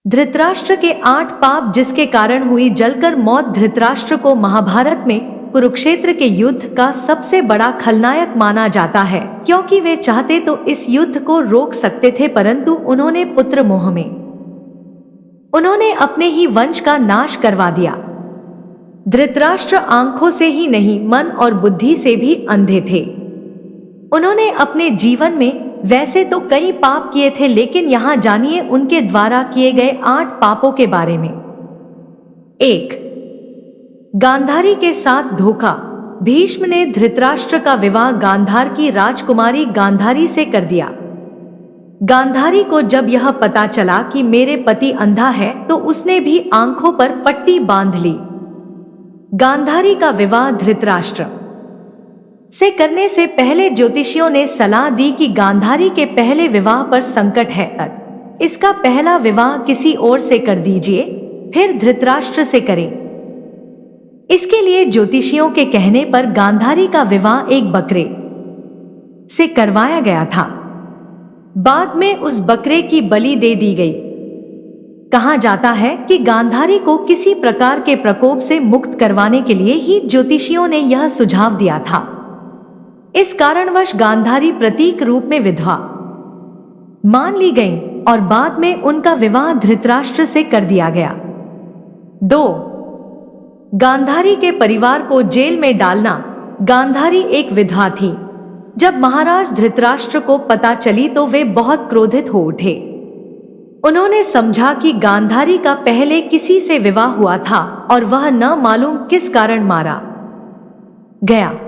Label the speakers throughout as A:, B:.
A: धृतराष्ट्र के 8 पाप जिसके कारण हुई जलकर मौत। धृतराष्ट्र को महाभारत में कुरुक्षेत्र के युद्ध का सबसे बड़ा खलनायक माना जाता है, क्योंकि वे चाहते तो इस युद्ध को रोक सकते थे, परंतु उन्होंने पुत्र मोह में उन्होंने अपने ही वंश का नाश करवा दिया। धृतराष्ट्र आंखों से ही नहीं, मन और बुद्धि से भी अंधे थे। उन्होंने अपने जीवन में वैसे तो कई पाप किए थे, लेकिन यहाँ जानिए उनके द्वारा किए गए 8 पापों के बारे में। 1. गांधारी के साथ धोखा। भीष्म ने धृतराष्ट्र का विवाह गांधार की राजकुमारी गांधारी से कर दिया। गांधारी को जब यह पता चला कि मेरे पति अंधा है, तो उसने भी आंखों पर पट्टी बांध ली। गांधारी का विवाह धृतराष्ट्र से करने से पहले ज्योतिषियों ने सलाह दी कि गांधारी के पहले विवाह पर संकट है, इसका पहला विवाह किसी और से कर दीजिए, फिर धृतराष्ट्र से करें। इसके लिए ज्योतिषियों के कहने पर गांधारी का विवाह एक बकरे से करवाया गया था। बाद में उस बकरे की बलि दे दी गई। कहा जाता है कि गांधारी को किसी प्रकार के प्रकोप से मुक्त करवाने के लिए ही ज्योतिषियों ने यह सुझाव दिया था। इस कारणवश गांधारी प्रतीक रूप में विधवा मान ली गई और बाद में उनका विवाह धृतराष्ट्र से कर दिया गया। 2. गांधारी के परिवार को जेल में डालना। गांधारी एक विधवा थी। जब महाराज धृतराष्ट्र को पता चली तो वे बहुत क्रोधित हो उठे। उन्होंने समझा कि गांधारी का पहले किसी से विवाह हुआ था और वह न मालूम किस कारण मारा गया।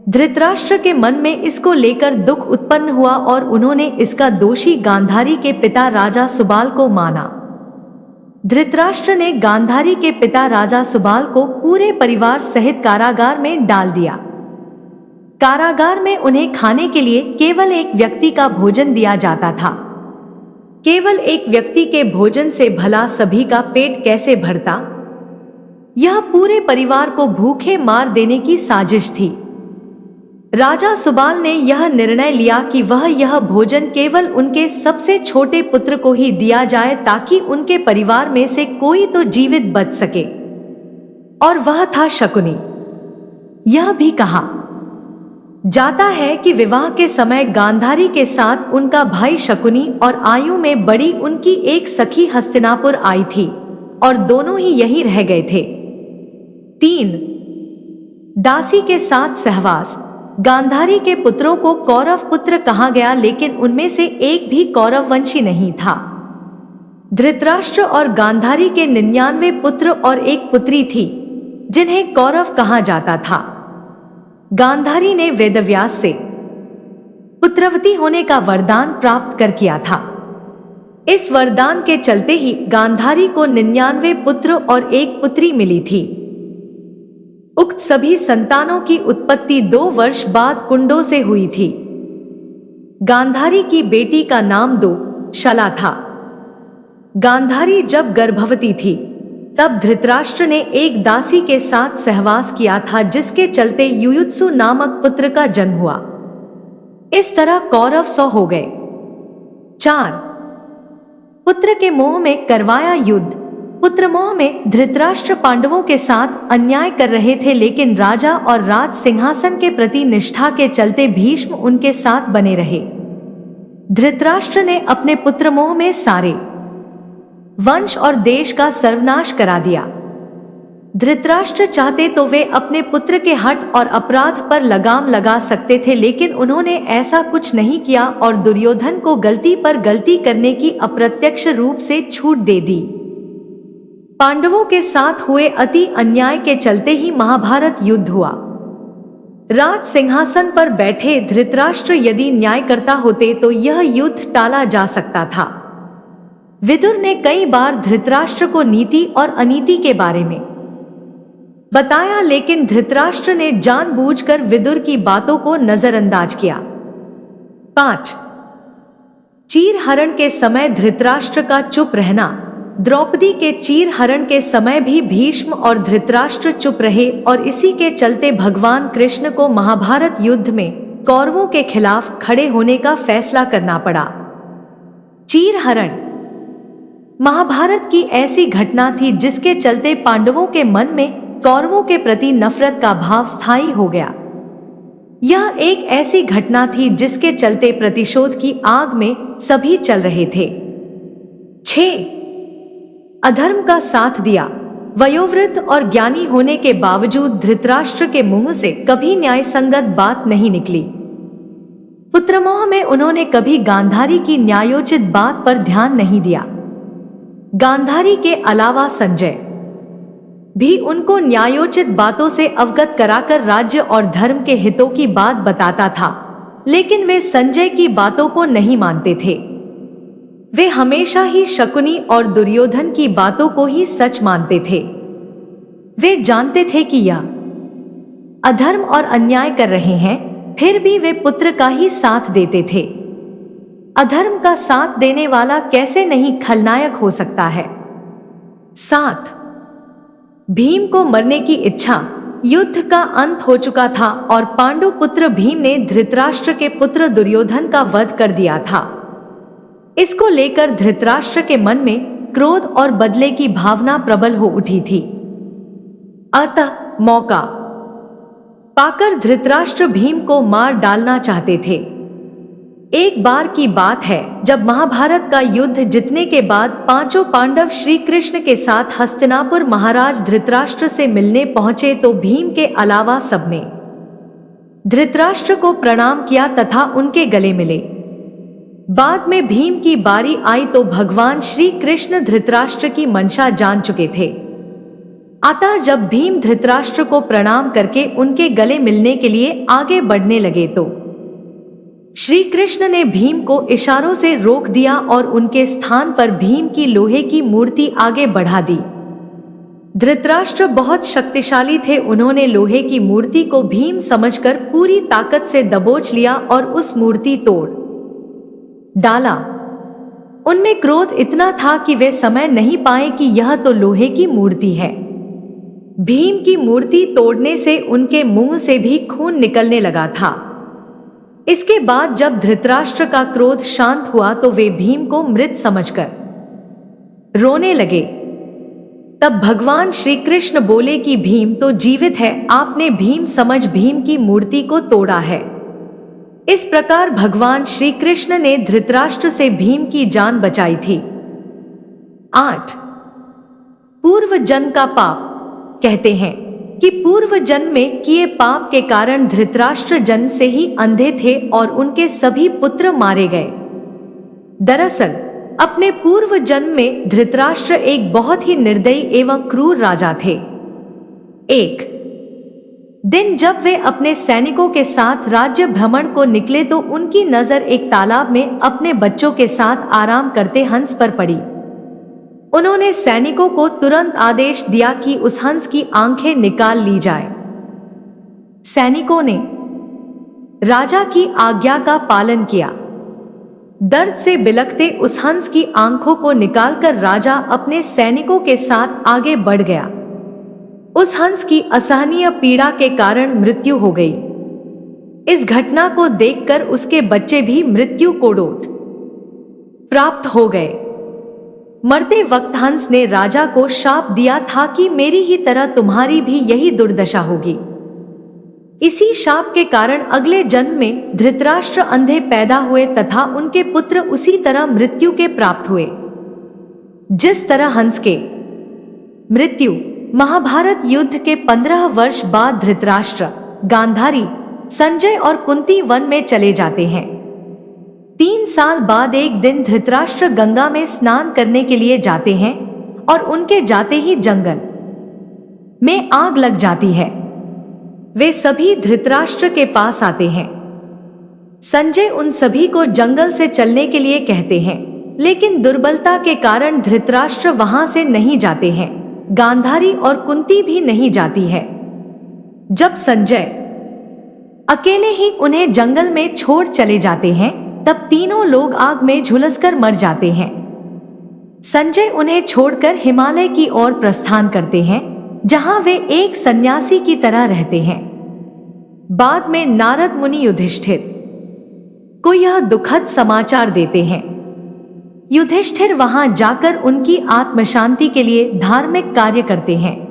A: धृतराष्ट्र के मन में इसको लेकर दुख उत्पन्न हुआ और उन्होंने इसका दोषी गांधारी के पिता राजा सुबाल को माना। धृतराष्ट्र ने गांधारी के पिता राजा सुबाल को पूरे परिवार सहित कारागार में डाल दिया। कारागार में उन्हें खाने के लिए केवल एक व्यक्ति का भोजन दिया जाता था। केवल एक व्यक्ति के भोजन से भला सभी का पेट कैसे भरता? यह पूरे परिवार को भूखे मार देने की साजिश थी। राजा सुबाल ने यह निर्णय लिया कि वह यह भोजन केवल उनके सबसे छोटे पुत्र को ही दिया जाए, ताकि उनके परिवार में से कोई तो जीवित बच सके, और वह था शकुनी। यह भी कहा जाता है कि विवाह के समय गांधारी के साथ उनका भाई शकुनी और आयु में बड़ी उनकी एक सखी हस्तिनापुर आई थी और दोनों ही यहीं रह गए थे। 3. दासी के साथ सहवास। गांधारी के पुत्रों को कौरव पुत्र कहा गया, लेकिन उनमें से एक भी कौरव वंशी नहीं था। धृतराष्ट्र और गांधारी के 99 पुत्र और एक पुत्री थी, जिन्हें कौरव कहा जाता था। गांधारी ने वेदव्यास से पुत्रवती होने का वरदान प्राप्त कर किया था। इस वरदान के चलते ही गांधारी को 99 पुत्र और एक पुत्री मिली थी। उक्त सभी संतानों की उत्पत्ति 2 वर्ष बाद कुंडों से हुई थी। गांधारी की बेटी का नाम शला था। गांधारी जब गर्भवती थी तब धृतराष्ट्र ने एक दासी के साथ सहवास किया था, जिसके चलते युयुत्सु नामक पुत्र का जन्म हुआ। इस तरह कौरव 100 हो गए। 4. पुत्र के मोह में करवाया युद्ध। पुत्र मोह में धृतराष्ट्र पांडवों के साथ अन्याय कर रहे थे, लेकिन राजा और राज सिंहासन के प्रति निष्ठा के चलते भीष्म उनके साथ बने रहे। धृतराष्ट्र ने अपने पुत्र मोह में सारे वंश और देश का सर्वनाश करा दिया। धृतराष्ट्र चाहते तो वे अपने पुत्र के हठ और अपराध पर लगाम लगा सकते थे, लेकिन उन्होंने ऐसा कुछ नहीं किया और दुर्योधन को गलती पर गलती करने की अप्रत्यक्ष रूप से छूट दे दी। पांडवों के साथ हुए अति अन्याय के चलते ही महाभारत युद्ध हुआ। राज सिंहासन पर बैठे धृतराष्ट्र यदि न्याय करता होते तो यह युद्ध टाला जा सकता था। विदुर ने कई बार धृतराष्ट्र को नीति और अनीति के बारे में बताया, लेकिन धृतराष्ट्र ने जानबूझकर विदुर की बातों को नजरअंदाज किया। 5. चीरहरण के समय धृतराष्ट्र का चुप रहना। द्रौपदी के चीरहरण के समय भी भीष्म और धृतराष्ट्र चुप रहे और इसी के चलते भगवान कृष्ण को महाभारत युद्ध में कौरवों के खिलाफ खड़े होने का फैसला करना पड़ा। चीरहरण महाभारत की ऐसी घटना थी जिसके चलते पांडवों के मन में कौरवों के प्रति नफरत का भाव स्थायी हो गया। यह एक ऐसी घटना थी जिसके चलते प्रतिशोध की आग में सभी चल रहे थे। 6. अधर्म का साथ दिया। वयोवृद्ध और ज्ञानी होने के बावजूद धृतराष्ट्र के मुंह से कभी न्यायसंगत बात नहीं निकली। पुत्रमोह में उन्होंने कभी गांधारी की न्यायोचित बात पर ध्यान नहीं दिया। गांधारी के अलावा संजय भी उनको न्यायोचित बातों से अवगत कराकर राज्य और धर्म के हितों की बात बताता था, लेकिन वे संजय की बातों को नहीं मानते थे। वे हमेशा ही शकुनी और दुर्योधन की बातों को ही सच मानते थे। वे जानते थे कि यह अधर्म और अन्याय कर रहे हैं, फिर भी वे पुत्र का ही साथ देते थे। अधर्म का साथ देने वाला कैसे नहीं खलनायक हो सकता है। 7. भीम को मरने की इच्छा। युद्ध का अंत हो चुका था और पांडु पुत्र भीम ने धृतराष्ट्र के पुत्र दुर्योधन का वध कर दिया था। इसको लेकर धृतराष्ट्र के मन में क्रोध और बदले की भावना प्रबल हो उठी थी। अतः मौका पाकर धृतराष्ट्र भीम को मार डालना चाहते थे। एक बार की बात है, जब महाभारत का युद्ध जीतने के बाद पांचों पांडव श्री कृष्ण के साथ हस्तिनापुर महाराज धृतराष्ट्र से मिलने पहुंचे तो भीम के अलावा सबने धृतराष्ट्र को प्रणाम किया तथा उनके गले मिले। बाद में भीम की बारी आई तो भगवान श्री कृष्ण धृतराष्ट्र की मंशा जान चुके थे। अतः जब भीम धृतराष्ट्र को प्रणाम करके उनके गले मिलने के लिए आगे बढ़ने लगे तो श्री कृष्ण ने भीम को इशारों से रोक दिया और उनके स्थान पर भीम की लोहे की मूर्ति आगे बढ़ा दी। धृतराष्ट्र बहुत शक्तिशाली थे, उन्होंने लोहे की मूर्ति को भीम समझकर पूरी ताकत से दबोच लिया और उस मूर्ति तोड़ डाला। उनमें क्रोध इतना था कि वे समय नहीं पाए कि यह तो लोहे की मूर्ति है। भीम की मूर्ति तोड़ने से उनके मुंह से भी खून निकलने लगा था। इसके बाद जब धृतराष्ट्र का क्रोध शांत हुआ तो वे भीम को मृत समझकर रोने लगे। तब भगवान श्री कृष्ण बोले कि भीम तो जीवित है, आपने भीम समझ भीम की मूर्ति को तोड़ा है। इस प्रकार भगवान श्री कृष्ण ने धृतराष्ट्र से भीम की जान बचाई थी। 8. पूर्व जन्म का पाप। कहते हैं कि पूर्व जन्म में किए पाप के कारण धृतराष्ट्र जन्म से ही अंधे थे और उनके सभी पुत्र मारे गए। दरअसल अपने पूर्व जन्म में धृतराष्ट्र एक बहुत ही निर्दयी एवं क्रूर राजा थे। एक दिन जब वे अपने सैनिकों के साथ राज्य भ्रमण को निकले तो उनकी नजर एक तालाब में अपने बच्चों के साथ आराम करते हंस पर पड़ी। उन्होंने सैनिकों को तुरंत आदेश दिया कि उस हंस की आंखें निकाल ली जाए। सैनिकों ने राजा की आज्ञा का पालन किया। दर्द से बिलखते उस हंस की आंखों को निकालकर राजा अपने सैनिकों के साथ आगे बढ़ गया। उस हंस की असहनीय पीड़ा के कारण मृत्यु हो गई। इस घटना को देखकर उसके बच्चे भी मृत्यु को डोट प्राप्त हो गए। मरते वक्त हंस ने राजा को शाप दिया था कि मेरी ही तरह तुम्हारी भी यही दुर्दशा होगी। इसी शाप के कारण अगले जन्म में धृतराष्ट्र अंधे पैदा हुए तथा उनके पुत्र उसी तरह मृत्यु के प्राप्त हुए। जिस तरह हंस के मृत्यु महाभारत युद्ध के 15 वर्ष बाद धृतराष्ट्र, गांधारी, संजय और कुंती वन में चले जाते हैं। 3 साल बाद एक दिन धृतराष्ट्र गंगा में स्नान करने के लिए जाते हैं और उनके जाते ही जंगल में आग लग जाती है। वे सभी धृतराष्ट्र के पास आते हैं। संजय उन सभी को जंगल से चलने के लिए कहते हैं, लेकिन दुर्बलता के कारण धृतराष्ट्र वहां से नहीं जाते हैं। गांधारी और कुंती भी नहीं जाती है। जब संजय अकेले ही उन्हें जंगल में छोड़ चले जाते हैं तब तीनों लोग आग में झुलसकर मर जाते हैं। संजय उन्हें छोड़कर हिमालय की ओर प्रस्थान करते हैं, जहां वे एक सन्यासी की तरह रहते हैं। बाद में नारद मुनि युधिष्ठिर को यह दुखद समाचार देते हैं। युधिष्ठिर वहां जाकर उनकी आत्म शांति के लिए धार्मिक कार्य करते हैं।